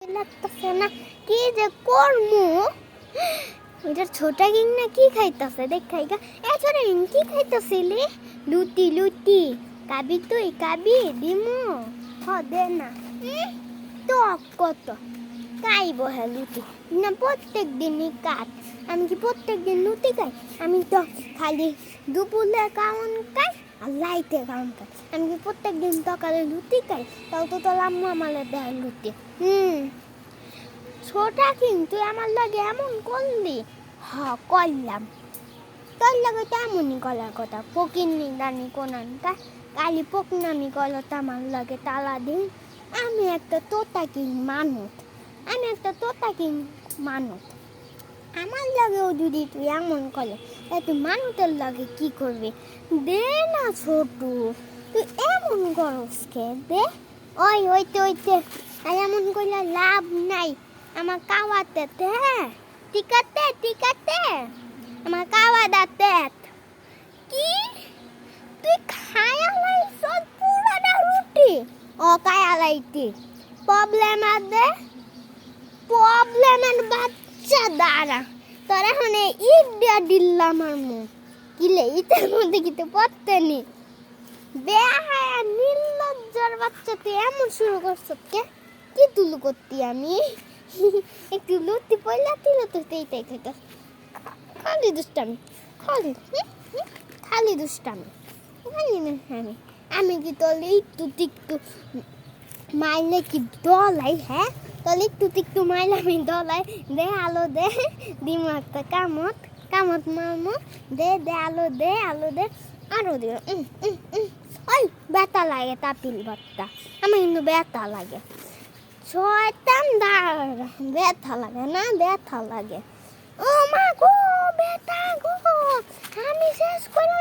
লাগতেছে না কি যে করমু। ওইটা ছোটা কিং না কি খাইতেছে দেখ খাইগা এ ছোটা কিং কি খাইতেছিলি? লুটি লুটি কাবি তুই কাবি দিমু হ দে না টক কত খাইব হ্যাঁ লুটি না প্রত্যেক দিনই কাট। আমি কি প্রত্যেক দিন লুটি খাই? আমি তো খালি দুপুরে কাউন খাই আর লাইতে কাউন খাই। আমি কি প্রত্যেক দিন সকালে লুটি খাই? তাও তো তোর আম্মু আমালে দেয় লুটি। ছোটা কিন্তু আমার লাগে এমন করলি হ করলাম তোর লাগে তো এমনই করার কথা ফকিন্নি দানি কোনানটা কালি পকনামি করলো তো আমার লাগে তালা দিন। আমি একটা তোতা কিং মানুষ আমার লাগেও যদি তুই এমন করে তুই মানুষের লাগে কি করবি? দে না ছোট তুই এমন করস কে দে ওইতে আর এমন করলে লাভ নাই। আমার কাওয়াতে ঠিক আছে আমার কাওয়া দাতে কি তুই খায়ালাই সব পুরাটা রুটি ও খায়ালাইতি প্রবলেমের বাচ্চা দাঁড়া তোর এখন ইট দিয়া দিল্লাম আমার মুখ কিলে ইটের মধ্যে কিন্তু পড়তে নি বেহায়া নির্লজ্জার বাচ্চা তুই এমন শুরু করছ কে কি তুলু করতি আমি একটু লুটি পয়লা তুলো তো এইটাই খাইতা খালি দুষ্টামি খালি দুষ্টামি আমি কি তোর একটু টিকটু মাইলে কি দলাই হ্যাঁ তোর একটু টিকটু মাইলে আমি দলাই দে আলো দে দিম একটা কামত মামু দে আলো দে আরো দে ওই ব্যথা লাগে তাপিল ভর্তা আমার কিন্তু ব্যথা লাগে শয়তান দাঁড়া ব্যথা লাগে ও মা গো ব্যথা গো আমি শেষ করে